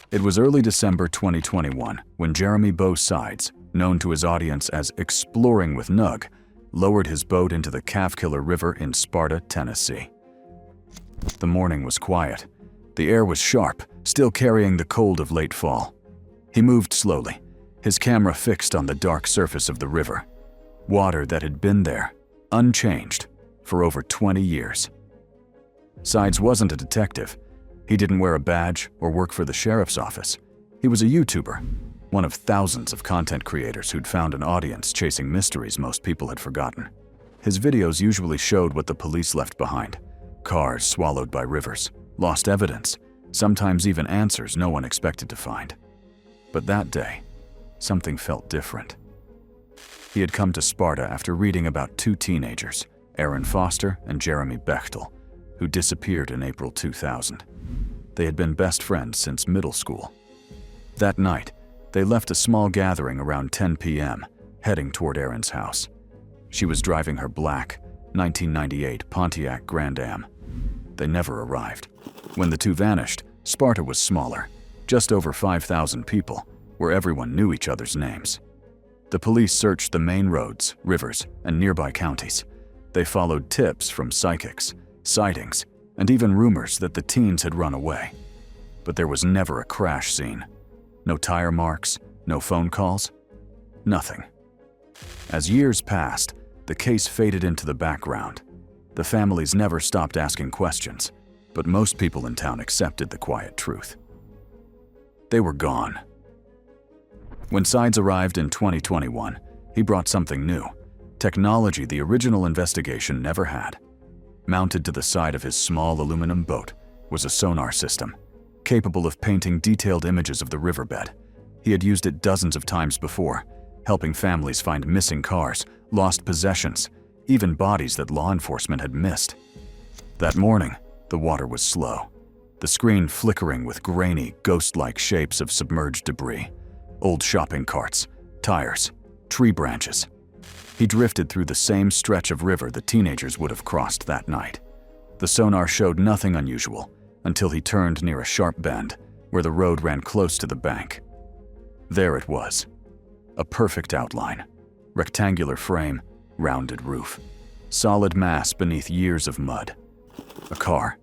It was early December 2021 when Jeremy Beau Sides, known to his audience as Exploring with Nug, lowered his boat into the Calfkiller River in Sparta, Tennessee. The morning was quiet. The air was sharp, still carrying the cold of late fall. He moved slowly, his camera fixed on the dark surface of the river. Water that had been there, unchanged, for over 20 years. Sides wasn't a detective. He didn't wear a badge or work for the sheriff's office. He was a YouTuber, one of thousands of content creators who'd found an audience chasing mysteries most people had forgotten. His videos usually showed what the police left behind: cars swallowed by rivers, lost evidence, sometimes even answers no one expected to find. But that day, something felt different. He had come to Sparta after reading about two teenagers, Aaron Foster and Jeremy Bechtel, who disappeared in April 2000. They had been best friends since middle school. That night, they left a small gathering around 10 p.m., heading toward Aaron's house. She was driving her black, 1998 Pontiac Grand Am. They never arrived. When the two vanished, Sparta was smaller, just over 5,000 people, where everyone knew each other's names. The police searched the main roads, rivers, and nearby counties. They followed tips from psychics, sightings, and even rumors that the teens had run away. But there was never a crash scene. No tire marks, no phone calls, nothing. As years passed, the case faded into the background. The families never stopped asking questions, but most people in town accepted the quiet truth. They were gone. When Sides arrived in 2021, he brought something new, technology the original investigation never had. Mounted to the side of his small aluminum boat was a sonar system, capable of painting detailed images of the riverbed. He had used it dozens of times before, helping families find missing cars, lost possessions, even bodies that law enforcement had missed. That morning, the water was slow, the screen flickering with grainy, ghost-like shapes of submerged debris, old shopping carts, tires, tree branches. He drifted through the same stretch of river the teenagers would have crossed that night. The sonar showed nothing unusual until he turned near a sharp bend where the road ran close to the bank. There it was, a perfect outline, rectangular frame, rounded roof, solid mass beneath years of mud. A car.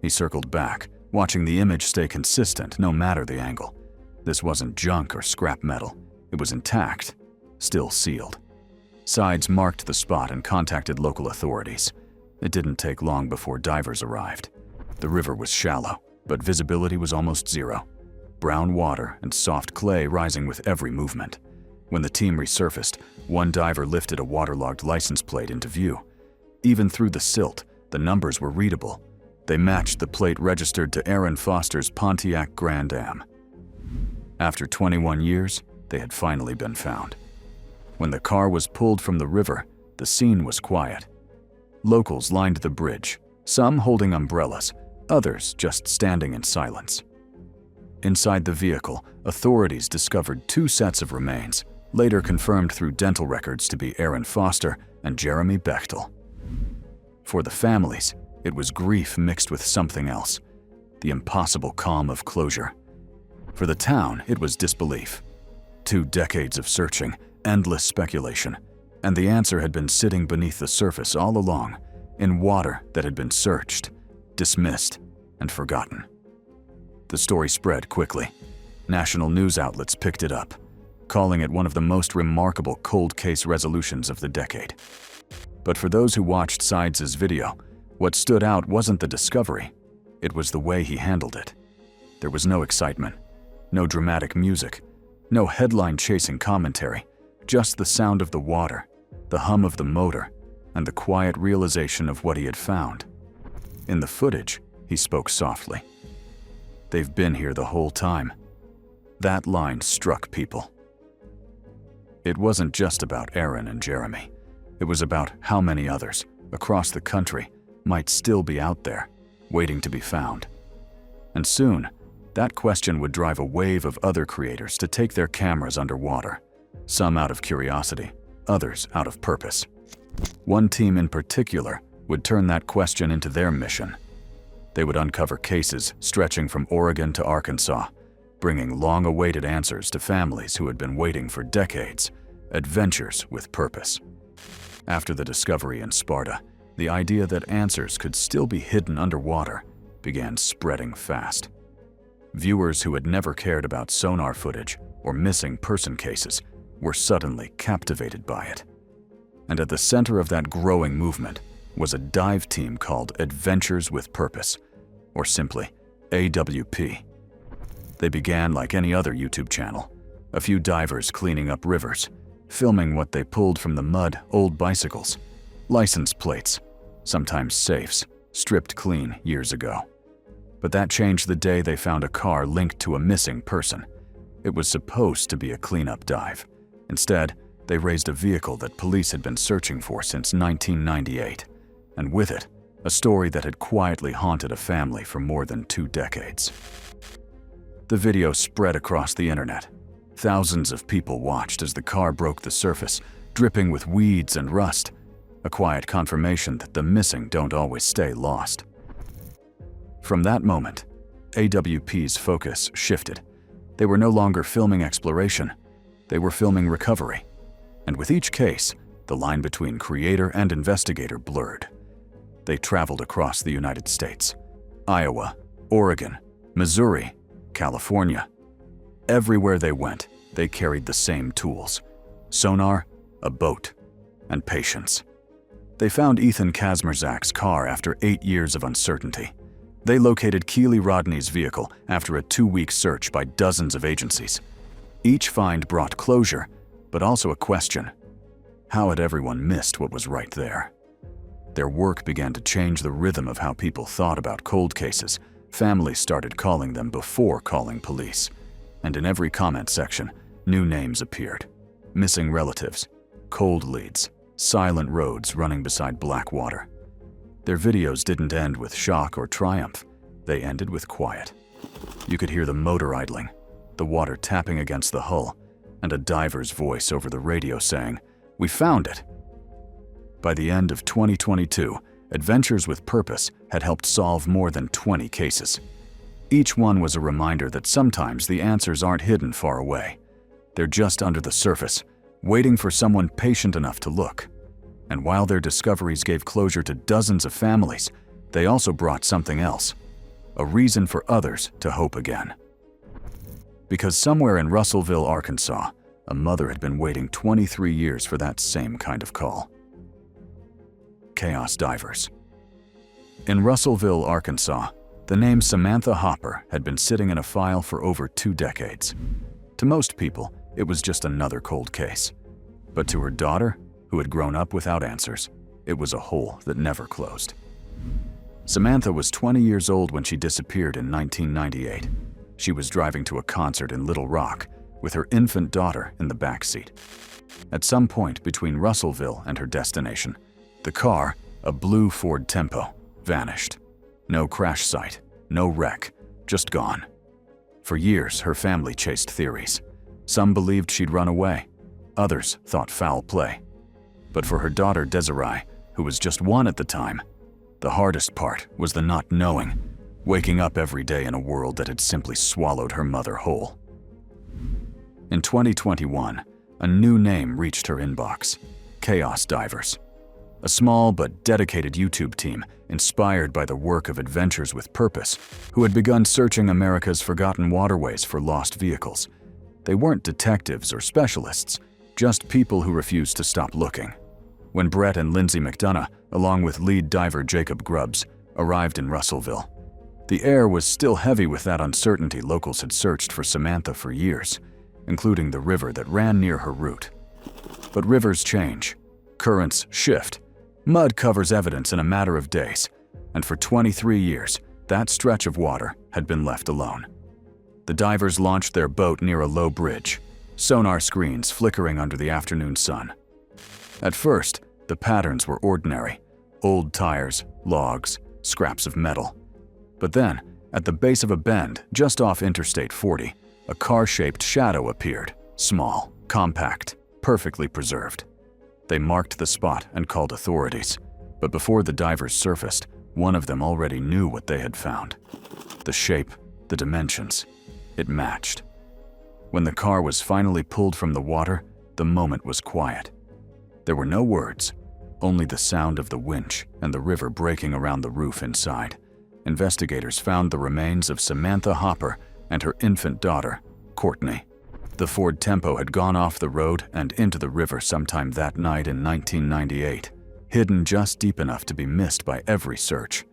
He circled back, watching the image stay consistent no matter the angle. This wasn't junk or scrap metal. It was intact, still sealed. Sides marked the spot and contacted local authorities. It didn't take long before divers arrived. The river was shallow, but visibility was almost zero. Brown water and soft clay rising with every movement. When the team resurfaced, one diver lifted a waterlogged license plate into view. Even through the silt, the numbers were readable. They matched the plate registered to Aaron Foster's Pontiac Grand Am. After 21 years, they had finally been found. When the car was pulled from the river, the scene was quiet. Locals lined the bridge, some holding umbrellas, others just standing in silence. Inside the vehicle, authorities discovered two sets of remains, later confirmed through dental records to be Aaron Foster and Jeremy Bechtel. For the families, it was grief mixed with something else, the impossible calm of closure. For the town, it was disbelief. 2 decades of searching, endless speculation, and the answer had been sitting beneath the surface all along, in water that had been searched, dismissed, and forgotten. The story spread quickly. National news outlets picked it up, calling it one of the most remarkable cold case resolutions of the decade. But for those who watched Sides' video, what stood out wasn't the discovery, it was the way he handled it. There was no excitement, no dramatic music, no headline-chasing commentary, just the sound of the water, the hum of the motor, and the quiet realization of what he had found. In the footage, he spoke softly. "They've been here the whole time." That line struck people. It wasn't just about Aaron and Jeremy. It was about how many others, across the country, might still be out there, waiting to be found. And soon, that question would drive a wave of other creators to take their cameras underwater, some out of curiosity, others out of purpose. One team in particular would turn that question into their mission. They would uncover cases stretching from Oregon to Arkansas, bringing long-awaited answers to families who had been waiting for decades. Adventures with purpose. After the discovery in Sparta, the idea that answers could still be hidden underwater began spreading fast. Viewers who had never cared about sonar footage or missing person cases were suddenly captivated by it. And at the center of that growing movement was a dive team called Adventures with Purpose, or simply AWP. They began like any other YouTube channel, a few divers cleaning up rivers, filming what they pulled from the mud: old bicycles, license plates, sometimes safes, stripped clean years ago. But that changed the day they found a car linked to a missing person. It was supposed to be a cleanup dive. Instead, they raised a vehicle that police had been searching for since 1998, and with it, a story that had quietly haunted a family for more than 2 decades. The video spread across the internet. Thousands of people watched as the car broke the surface, dripping with weeds and rust, a quiet confirmation that the missing don't always stay lost. From that moment, AWP's focus shifted. They were no longer filming exploration, they were filming recovery. And with each case, the line between creator and investigator blurred. They traveled across the United States, Iowa, Oregon, Missouri, California. Everywhere they went, they carried the same tools: sonar, a boat, and patience. They found Ethan Kazmierzak's car after 8 years of uncertainty. They located Keely Rodney's vehicle after a 2-week search by dozens of agencies. Each find brought closure, but also a question. How had everyone missed what was right there? Their work began to change the rhythm of how people thought about cold cases. Families started calling them before calling police. And in every comment section, new names appeared. Missing relatives, cold leads, silent roads running beside black water. Their videos didn't end with shock or triumph. They ended with quiet. You could hear the motor idling, the water tapping against the hull, and a diver's voice over the radio saying, "We found it." By the end of 2022, Adventures with Purpose had helped solve more than 20 cases. Each one was a reminder that sometimes the answers aren't hidden far away. They're just under the surface, waiting for someone patient enough to look. And while their discoveries gave closure to dozens of families, they also brought something else: a reason for others to hope again. Because somewhere in Russellville, Arkansas, a mother had been waiting 23 years for that same kind of call. Chaos divers. In Russellville, Arkansas, the name Samantha Hopper had been sitting in a file for over 2 decades. To most people, it was just another cold case. But to her daughter, who had grown up without answers, it was a hole that never closed. Samantha was 20 years old when she disappeared in 1998. She was driving to a concert in Little Rock with her infant daughter in the back seat. At some point between Russellville and her destination, the car, a blue Ford Tempo, vanished. No crash site, no wreck, just gone. For years, her family chased theories. Some believed she'd run away. Others thought foul play. But for her daughter Desiree, who was just 1 at the time, the hardest part was the not knowing, waking up every day in a world that had simply swallowed her mother whole. In 2021, a new name reached her inbox: Chaos Divers. A small but dedicated YouTube team inspired by the work of Adventures with Purpose, who had begun searching America's forgotten waterways for lost vehicles. They weren't detectives or specialists, just people who refused to stop looking. When Brett and Lindsay McDonough, along with lead diver Jacob Grubbs, arrived in Russellville, the air was still heavy with that uncertainty. Locals had searched for Samantha for years, including the river that ran near her route. But rivers change, currents shift, mud covers evidence in a matter of days, and for 23 years, that stretch of water had been left alone. The divers launched their boat near a low bridge, sonar screens flickering under the afternoon sun. At first, the patterns were ordinary: old tires, logs, scraps of metal. But then, at the base of a bend just off Interstate 40, a car-shaped shadow appeared, small, compact, perfectly preserved. They marked the spot and called authorities, but before the divers surfaced, one of them already knew what they had found. The shape, the dimensions. It matched. When the car was finally pulled from the water, the moment was quiet. There were no words, only the sound of the winch and the river breaking around the roof inside. Investigators found the remains of Samantha Hopper and her infant daughter, Courtney. The Ford Tempo had gone off the road and into the river sometime that night in 1998, hidden just deep enough to be missed by every search.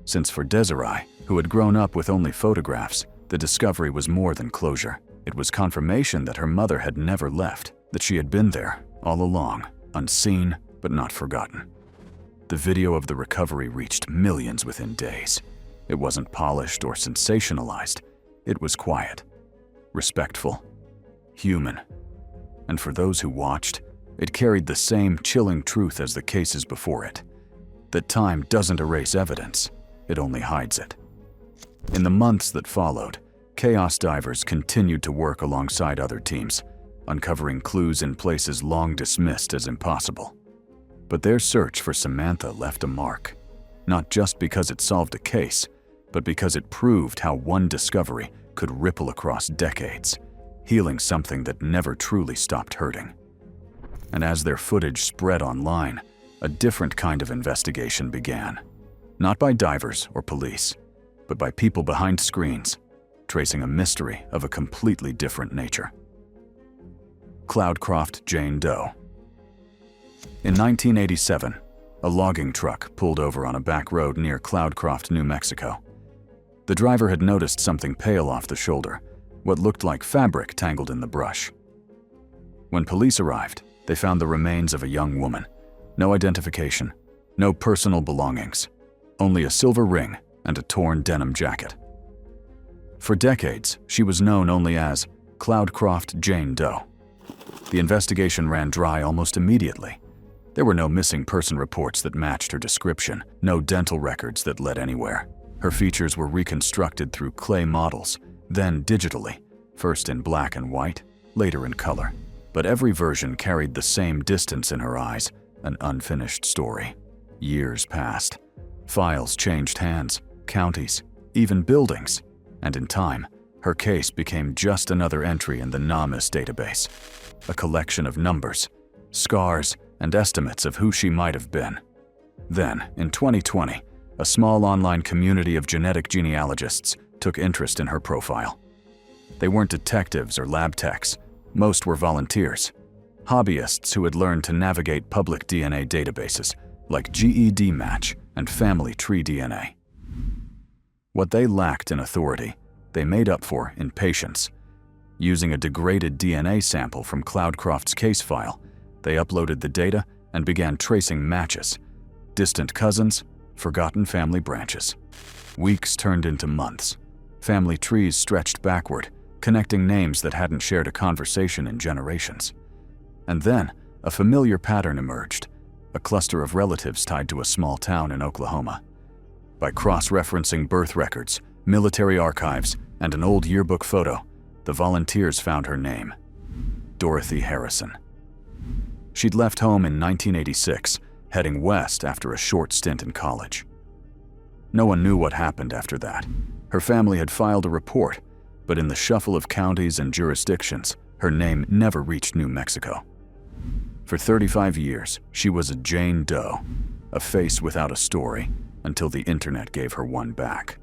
Since for Desiree, who had grown up with only photographs, the discovery was more than closure. It was confirmation that her mother had never left, that she had been there all along, unseen but not forgotten. The video of the recovery reached millions within days. It wasn't polished or sensationalized. It was quiet, respectful, human. And for those who watched, it carried the same chilling truth as the cases before it, that time doesn't erase evidence, it only hides it. In the months that followed, chaos divers continued to work alongside other teams, uncovering clues in places long dismissed as impossible. But their search for Samantha left a mark, not just because it solved a case, but because it proved how one discovery could ripple across decades, healing something that never truly stopped hurting. And as their footage spread online, a different kind of investigation began. Not by divers or police, but by people behind screens, tracing a mystery of a completely different nature. Cloudcroft Jane Doe. In 1987, a logging truck pulled over on a back road near Cloudcroft, New Mexico. The driver had noticed something pale off the shoulder, what looked like fabric tangled in the brush. When police arrived, they found the remains of a young woman. No identification, no personal belongings, only a silver ring and a torn denim jacket. For decades, she was known only as Cloudcroft Jane Doe. The investigation ran dry almost immediately. There were no missing person reports that matched her description, no dental records that led anywhere. Her features were reconstructed through clay models, then digitally, first in black and white, later in color. But every version carried the same distance in her eyes, an unfinished story. Years passed. Files changed hands, counties, even buildings. And in time, her case became just another entry in the NAMIS database, a collection of numbers, scars, and estimates of who she might have been. Then, in 2020, a small online community of genetic genealogists took interest in her profile. They weren't detectives or lab techs. Most were volunteers, hobbyists who had learned to navigate public DNA databases like GED Match and Family Tree DNA. What they lacked in authority, they made up for in patience. Using a degraded DNA sample from Cloudcroft's case file, they uploaded the data and began tracing matches, distant cousins, forgotten family branches. Weeks turned into months. Family trees stretched backward, connecting names that hadn't shared a conversation in generations. And then, a familiar pattern emerged, a cluster of relatives tied to a small town in Oklahoma. By cross-referencing birth records, military archives, and an old yearbook photo, the volunteers found her name: Dorothy Harrison. She'd left home in 1986, heading west after a short stint in college. No one knew what happened after that. Her family had filed a report, but in the shuffle of counties and jurisdictions, her name never reached New Mexico. For 35 years, she was a Jane Doe, a face without a story, until the internet gave her one back.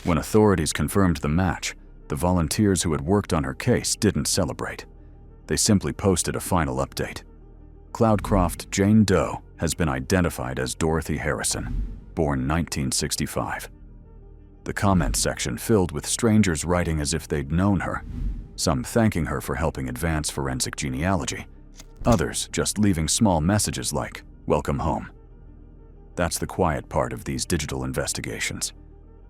When authorities confirmed the match, the volunteers who had worked on her case didn't celebrate. They simply posted a final update. Cloudcroft Jane Doe has been identified as Dorothy Harrison, born 1965. The comment section filled with strangers writing as if they'd known her, some thanking her for helping advance forensic genealogy, others just leaving small messages like, "Welcome home." That's the quiet part of these digital investigations.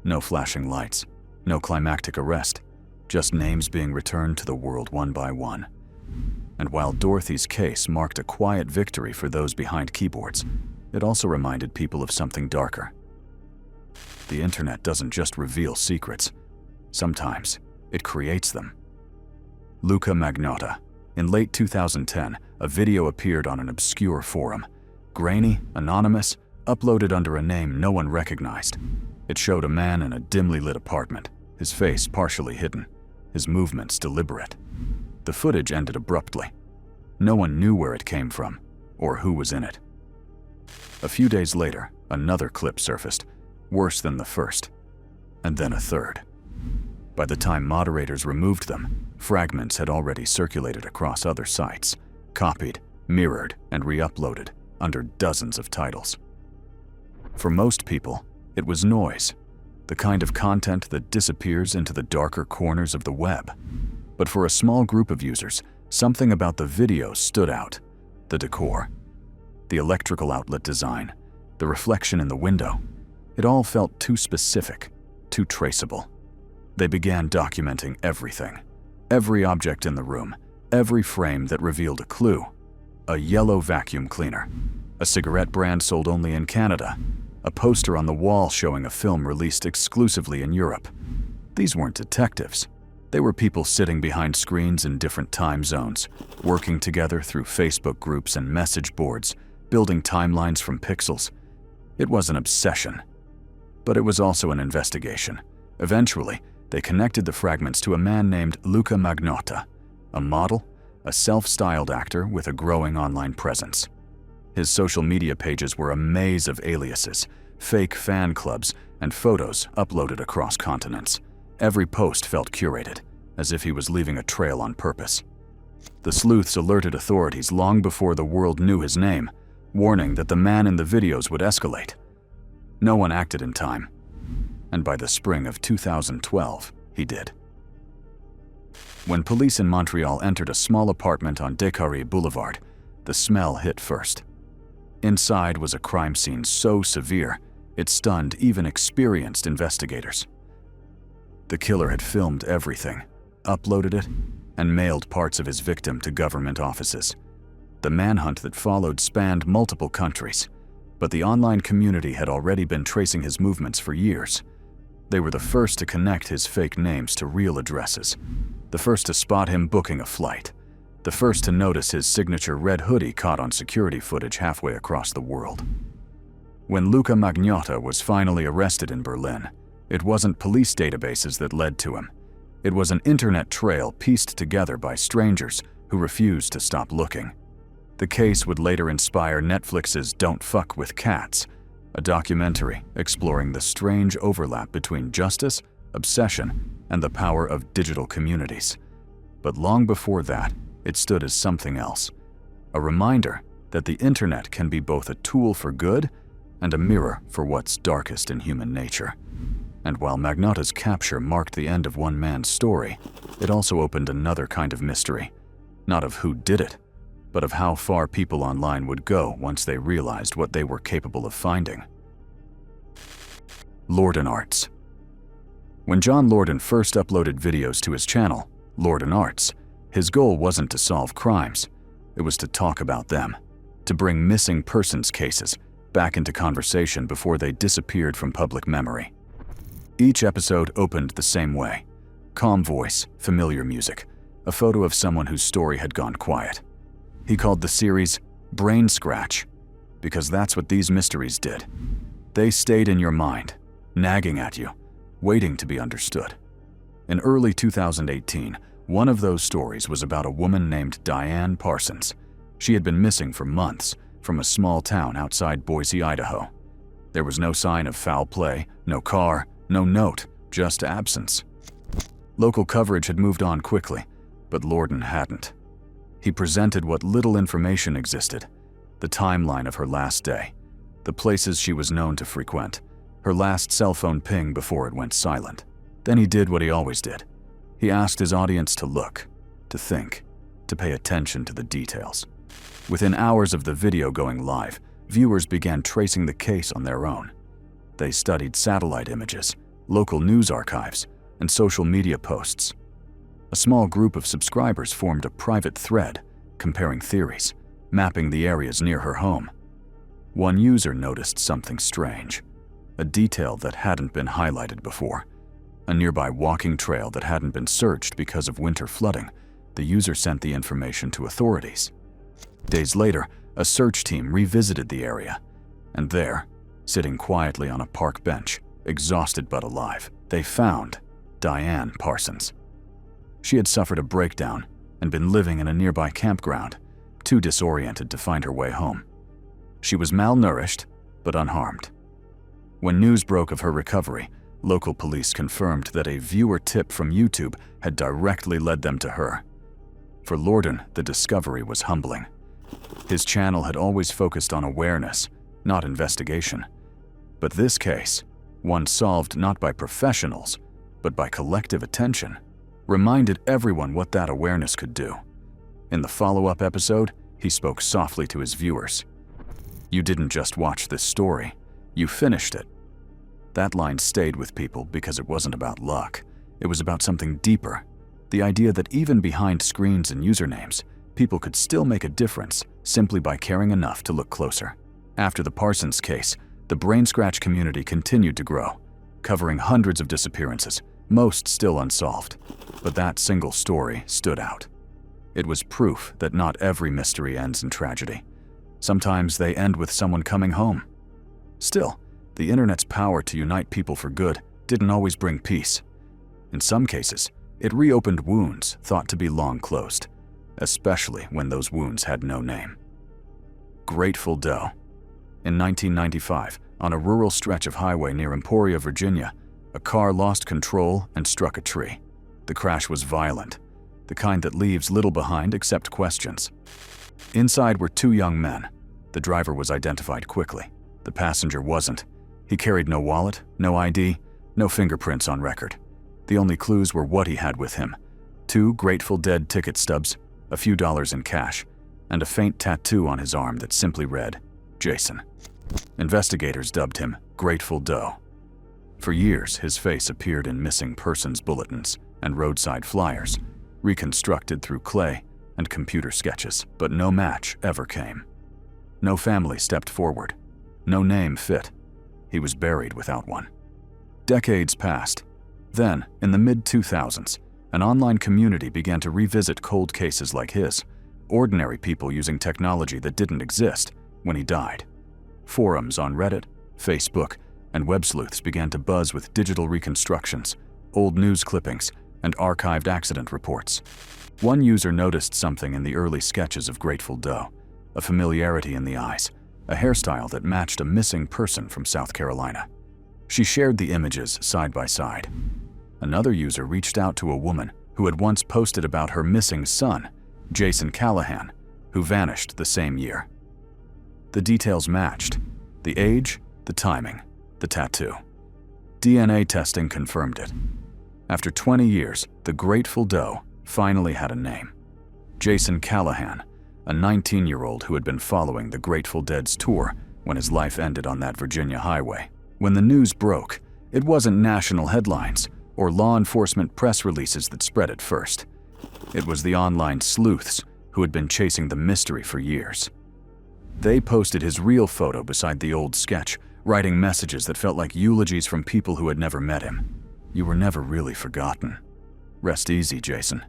No flashing lights, no climactic arrest, just names being returned to the world one by one. And while Dorothy's case marked a quiet victory for those behind keyboards, it also reminded people of something darker. The internet doesn't just reveal secrets. Sometimes, it creates them. Luka Magnotta. In late 2010, a video appeared on an obscure forum. Grainy, anonymous, uploaded under a name no one recognized. It showed a man in a dimly lit apartment, his face partially hidden. his movements deliberate. The footage ended abruptly. No one knew where it came from or who was in it. A few days later, another clip surfaced, worse than the first, and then a third. By the time moderators removed them, fragments had already circulated across other sites, copied, mirrored, and re-uploaded under dozens of titles. For most people, it was noise, the kind of content that disappears into the darker corners of the web. But for a small group of users, something about the videos stood out. The decor, the electrical outlet design, the reflection in the window. It all felt too specific, too traceable. They began documenting everything. Every object in the room, every frame that revealed a clue. A yellow vacuum cleaner, a cigarette brand sold only in Canada, a poster on the wall showing a film released exclusively in Europe. These weren't detectives. They were people sitting behind screens in different time zones, working together through Facebook groups and message boards, building timelines from pixels. It was an obsession, but it was also an investigation. Eventually, they connected the fragments to a man named Luka Magnotta, a model, a self-styled actor with a growing online presence. His social media pages were a maze of aliases, fake fan clubs, and photos uploaded across continents. Every post felt curated, as if he was leaving a trail on purpose. The sleuths alerted authorities long before the world knew his name, warning that the man in the videos would escalate. No one acted in time, and by the spring of 2012, he did. When police in Montreal entered a small apartment on Descaries Boulevard, the smell hit first. Inside was a crime scene so severe, it stunned even experienced investigators. The killer had filmed everything, uploaded it, and mailed parts of his victim to government offices. The manhunt that followed spanned multiple countries, but the online community had already been tracing his movements for years. They were the first to connect his fake names to real addresses, the first to spot him booking a flight, the first to notice his signature red hoodie caught on security footage halfway across the world. When Luka Magnotta was finally arrested in Berlin, it wasn't police databases that led to him. It was an internet trail pieced together by strangers who refused to stop looking. The case would later inspire Netflix's Don't Fuck with Cats, a documentary exploring the strange overlap between justice, obsession, and the power of digital communities. But long before that, it stood as something else, a reminder that the internet can be both a tool for good and a mirror for what's darkest in human nature. And while Magnotta's capture marked the end of one man's story, it also opened another kind of mystery, not of who did it, but of how far people online would go once they realized what they were capable of finding. LordanArts. When John Lordan first uploaded videos to his channel, LordanArts, his goal wasn't to solve crimes. It was to talk about them, to bring missing persons cases back into conversation before they disappeared from public memory. Each episode opened the same way. Calm voice, familiar music, a photo of someone whose story had gone quiet. He called the series Brain Scratch, because that's what these mysteries did. They stayed in your mind, nagging at you, waiting to be understood. In early 2018, one of those stories was about a woman named Diane Parsons. She had been missing for months from a small town outside Boise, Idaho. There was no sign of foul play, no car, no note, just absence. Local coverage had moved on quickly, but Lordan hadn't. He presented what little information existed, the timeline of her last day, the places she was known to frequent, her last cell phone ping before it went silent. Then he did what he always did. He asked his audience to look, to think, to pay attention to the details. Within hours of the video going live, viewers began tracing the case on their own. They studied satellite images, local news archives, and social media posts. A small group of subscribers formed a private thread, comparing theories, mapping the areas near her home. One user noticed something strange, a detail that hadn't been highlighted before. A nearby walking trail that hadn't been searched because of winter flooding. The user sent the information to authorities. Days later, a search team revisited the area, and there, sitting quietly on a park bench, exhausted but alive, they found Diane Parsons. She had suffered a breakdown and been living in a nearby campground, too disoriented to find her way home. She was malnourished, but unharmed. When news broke of her recovery, local police confirmed that a viewer tip from YouTube had directly led them to her. For Lordan, the discovery was humbling. His channel had always focused on awareness, not investigation. But this case, one solved not by professionals, but by collective attention, reminded everyone what that awareness could do. In the follow-up episode, he spoke softly to his viewers. "You didn't just watch this story, you finished it." That line stayed with people because it wasn't about luck. It was about something deeper. The idea that even behind screens and usernames, people could still make a difference simply by caring enough to look closer. After the Parsons case, the Brain Scratch community continued to grow, covering hundreds of disappearances, most still unsolved. But that single story stood out. It was proof that not every mystery ends in tragedy. Sometimes they end with someone coming home. Still, the internet's power to unite people for good didn't always bring peace. In some cases, it reopened wounds thought to be long closed, especially when those wounds had no name. Grateful Doe. In 1995, on a rural stretch of highway near Emporia, Virginia, a car lost control and struck a tree. The crash was violent, the kind that leaves little behind except questions. Inside were two young men. The driver was identified quickly. The passenger wasn't. He carried no wallet, no ID, no fingerprints on record. The only clues were what he had with him: 2 Grateful Dead ticket stubs, a few dollars in cash, and a faint tattoo on his arm that simply read, Jason. Investigators dubbed him Grateful Doe. For years, his face appeared in missing persons bulletins and roadside flyers, reconstructed through clay and computer sketches, but no match ever came. No family stepped forward. No name fit. He was buried without one. Decades passed. Then, in the mid-2000s, an online community began to revisit cold cases like his, ordinary people using technology that didn't exist when he died. Forums on Reddit, Facebook, and web sleuths began to buzz with digital reconstructions, old news clippings, and archived accident reports. One user noticed something in the early sketches of Grateful Doe, a familiarity in the eyes, a hairstyle that matched a missing person from South Carolina. She shared the images side by side. Another user reached out to a woman who had once posted about her missing son, Jason Callahan, who vanished the same year. The details matched: the age, the timing, the tattoo. DNA testing confirmed it. After 20 years, the Grateful Doe finally had a name. Jason Callahan, a 19-year-old who had been following the Grateful Dead's tour when his life ended on that Virginia highway. When the news broke, it wasn't national headlines or law enforcement press releases that spread it first. It was the online sleuths who had been chasing the mystery for years. They posted his real photo beside the old sketch, writing messages that felt like eulogies from people who had never met him. "You were never really forgotten. Rest easy, Jason."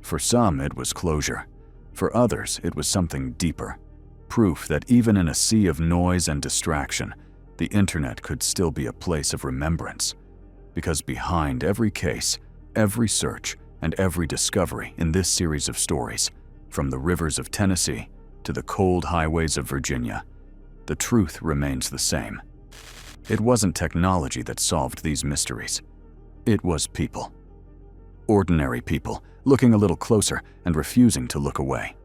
For some, it was closure. For others, it was something deeper. Proof that even in a sea of noise and distraction, the internet could still be a place of remembrance. Because behind every case, every search, and every discovery in this series of stories, from the rivers of Tennessee to the cold highways of Virginia, the truth remains the same. It wasn't technology that solved these mysteries. It was people. Ordinary people, looking a little closer and refusing to look away.